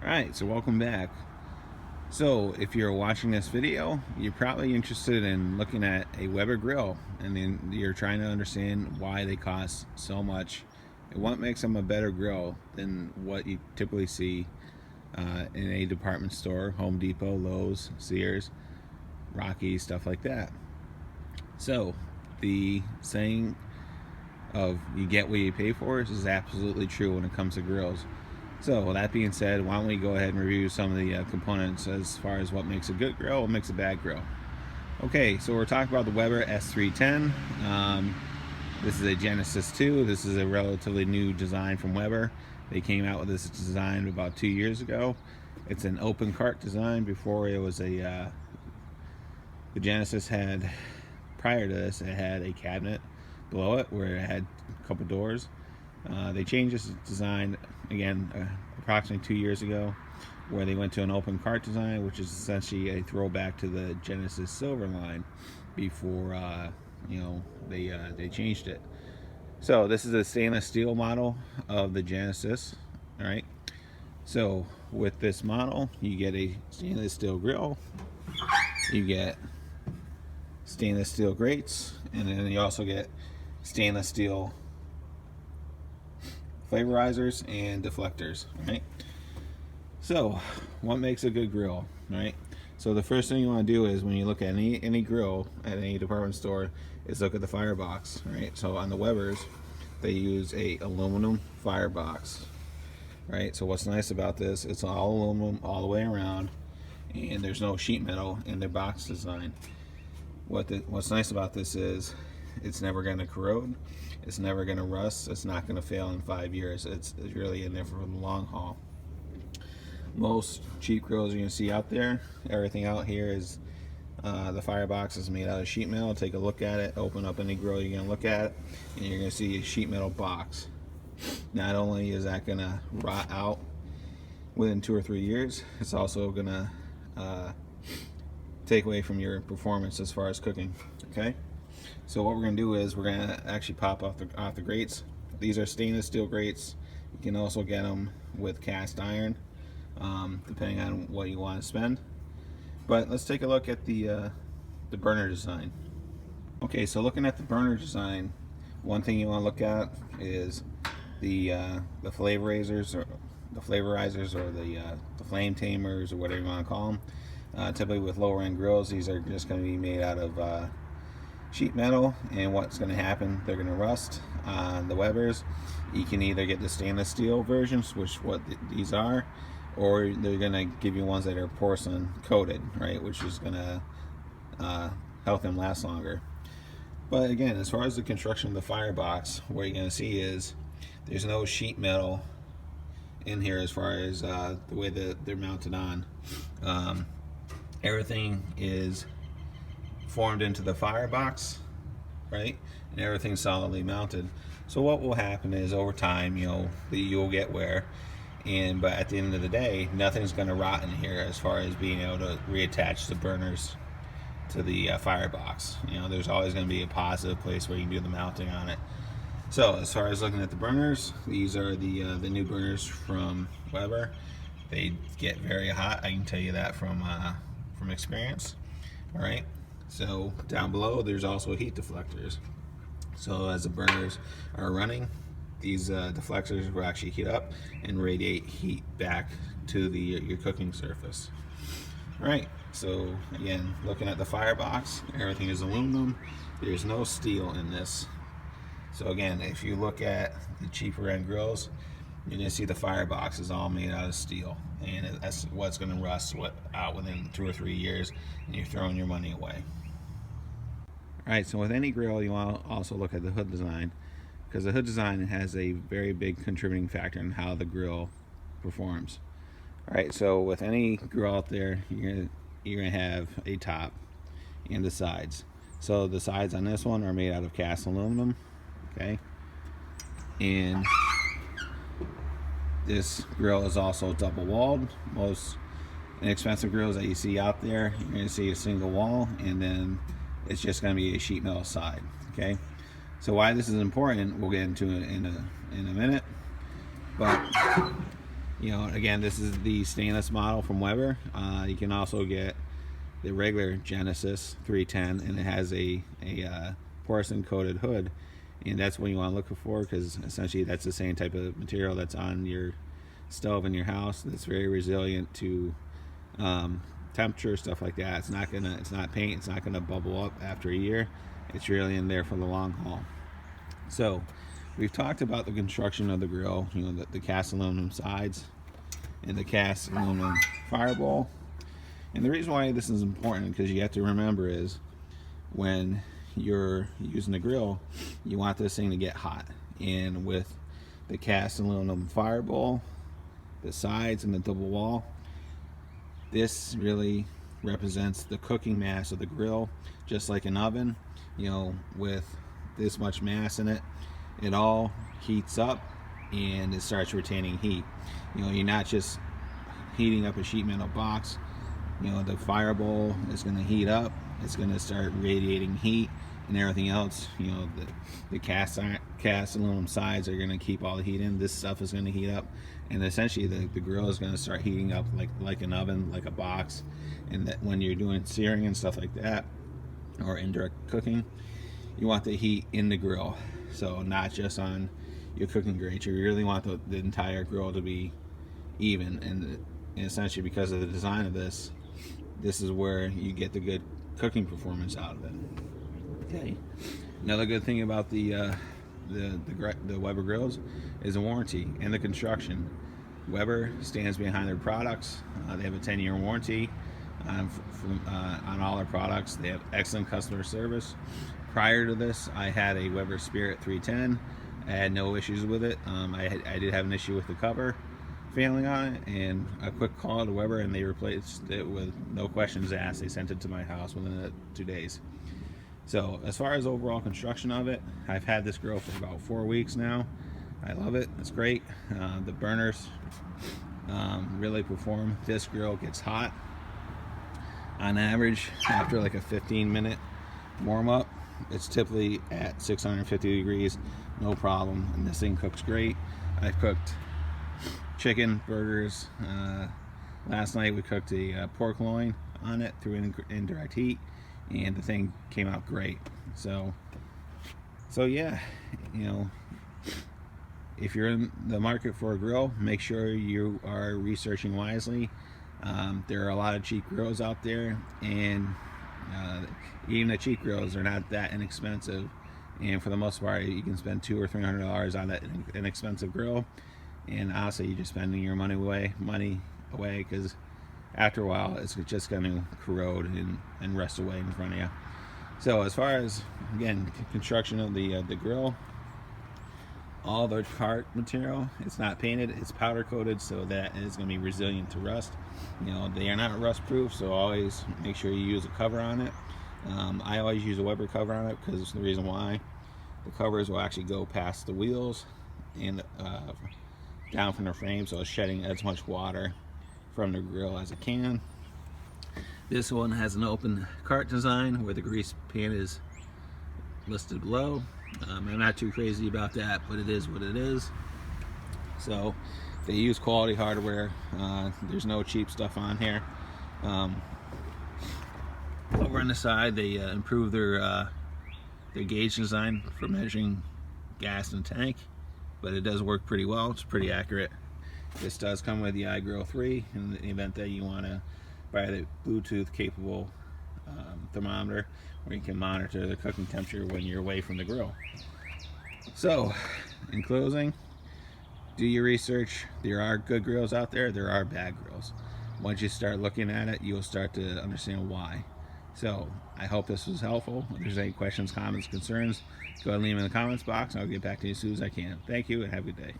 Alright, so welcome back. So if you're watching this video, you're probably interested in looking at a Weber grill, and then you're trying to understand why they cost so much and what makes them a better grill than what you typically see in a department store, Home Depot, Lowe's, Sears, Rocky, stuff like that. So the saying of you get what you pay for is absolutely true when it comes to grills. So that being said, why don't we go ahead and review some of the components as far as what makes a good grill, what makes a bad grill. Okay, so we're talking about the Weber S-310. This is a Genesis 2. This is a relatively new design from Weber. They came out with this design about 2 years ago. It's an open cart design. Before it was the Genesis had, prior to this, it had a cabinet below it where it had a couple doors. They changed this design again approximately 2 years ago, where they went to an open cart design, which is essentially a throwback to the Genesis Silver line before they changed it. So this is a stainless steel model of the Genesis. All right. So with this model, you get a stainless steel grill, you get stainless steel grates, and then you also get stainless steel flavorizers and deflectors, right? So what makes a good grill, right? So the first thing you want to do is when you look at any grill at any department store is look at the firebox, right? So on the Webers, they use a aluminum firebox, right? So what's nice about this, it's all aluminum all the way around, and there's no sheet metal in their box design. What's nice about this is it's never going to corrode, it's never going to rust, it's not going to fail in 5 years. It's really in there for the long haul. Most cheap grills you're going to see out there, everything out here is the firebox is made out of sheet metal. Take a look at it, open up any grill you're going to look at, and you're going to see a sheet metal box. Not only is that going to rot out within 2 or 3 years, it's also going to take away from your performance as far as cooking. Okay, so what we're going to do is we're going to actually pop off the grates. These are stainless steel grates. You can also get them with cast iron, depending on what you want to spend. But let's take a look at the burner design. Okay, so looking at the burner design, one thing you want to look at is the flavorizers or the flame tamers, or whatever you want to call them. Typically with lower end grills, these are just going to be made out of sheet metal, and what's going to happen, they're going to rust. On the Webers, you can either get the stainless steel versions, which these are, or they're going to give you ones that are porcelain coated, right, which is going to help them last longer. But again, as far as the construction of the firebox, what you're going to see is there's no sheet metal in here as far as the way that they're mounted on. Everything is formed into the firebox, right, and everything's solidly mounted. So what will happen is over time, you'll get wear, but at the end of the day, nothing's going to rot in here as far as being able to reattach the burners to the firebox. There's always going to be a positive place where you can do the mounting on it. So as far as looking at the burners, these are the new burners from Weber. They get very hot, I can tell you that from experience. All right. So down below, there's also heat deflectors. So as the burners are running, these deflectors will actually heat up and radiate heat back to your cooking surface. All right. So again, looking at the firebox, everything is aluminum. There's no steel in this. So again, if you look at the cheaper end grills, you're going to see the firebox is all made out of steel, and that's what's going to rust out within 2 or 3 years, and you're throwing your money away. Alright, so with any grill, you want to also look at the hood design, because the hood design has a very big contributing factor in how the grill performs. Alright, so with any grill out there, you're going to have a top and the sides. So the sides on this one are made out of cast aluminum, okay, and this grill is also double walled. Most inexpensive grills that you see out there, you're going to see a single wall, and then it's just going to be a sheet metal side. Okay, so why this is important, we'll get into it in a minute. But You know, again, this is the stainless model from Weber. You can also get the regular Genesis 310, and it has a porcelain coated hood, and that's what you want to look for, because essentially that's the same type of material that's on your stove in your house. That's very resilient to temperature, stuff like that. It's not paint. It's not gonna bubble up after a year. It's really in there for the long haul. So we've talked about the construction of the grill, you know, the cast aluminum sides and the cast aluminum firebowl. And the reason why this is important, because you have to remember, is when you're using the grill, you want this thing to get hot. And with the cast aluminum firebowl, the sides and the double wall, this really represents the cooking mass of the grill. Just like an oven, you know, with this much mass in it, it all heats up and it starts retaining heat. You know, you're not just heating up a sheet metal box. You know, the firebowl is going to heat up, it's going to start radiating heat, and everything else, you know, the cast aluminum sides are going to keep all the heat in. This stuff is going to heat up, and essentially the grill is going to start heating up like an oven, like a box. And that when you're doing searing and stuff like that, or indirect cooking, you want the heat in the grill, so not just on your cooking grate. You really want the entire grill to be even, and essentially because of the design of this is where you get the good cooking performance out of it. Okay. Another good thing about the Weber grills is the warranty and the construction. Weber stands behind their products. They have a 10-year warranty on all their products. They have excellent customer service. Prior to this, I had a Weber Spirit 310. I had no issues with it. I did have an issue with the cover failing on it, and a quick call to Weber, and they replaced it with no questions asked. They sent it to my house within 2 days. So as far as overall construction of it, I've had this grill for about 4 weeks now. I love it. It's great. The burners really perform. This grill gets hot on average after like a 15-minute warm up. It's typically at 650 degrees, no problem, and this thing cooks great. I've cooked chicken burgers. Last night we cooked a pork loin on it through indirect heat, and the thing came out great. So yeah, you know, if you're in the market for a grill, make sure you are researching wisely. There are a lot of cheap grills out there, and even the cheap grills are not that inexpensive, and for the most part you can spend $200 or $300 on an inexpensive grill, and honestly you're just spending your money away, because after a while it's just going to corrode and rust away in front of you. So as far as, again, construction of the grill, all the cart material, it's not painted, it's powder coated, so that is going to be resilient to rust. You know, they are not rust proof, so always make sure you use a cover on it. I always use a Weber cover on it, because the reason why, the covers will actually go past the wheels and down from the frame, so it's shedding as much water from the grill as it can. This one has an open cart design where the grease pan is listed below. I'm not too crazy about that, but it is what it is. So they use quality hardware. There's no cheap stuff on here. Over on the side, they improved their gauge design for measuring gas in the tank, but it does work pretty well. It's pretty accurate. This does come with the iGrill 3 in the event that you want to buy the Bluetooth capable thermometer, where you can monitor the cooking temperature when you're away from the grill. So in closing, do your research. There are good grills out there, there are bad grills. Once you start looking at it, you'll start to understand why. So I hope this was helpful. If there's any questions, comments, concerns, go ahead and leave them in the comments box, and I'll get back to you as soon as I can. Thank you, and have a good day.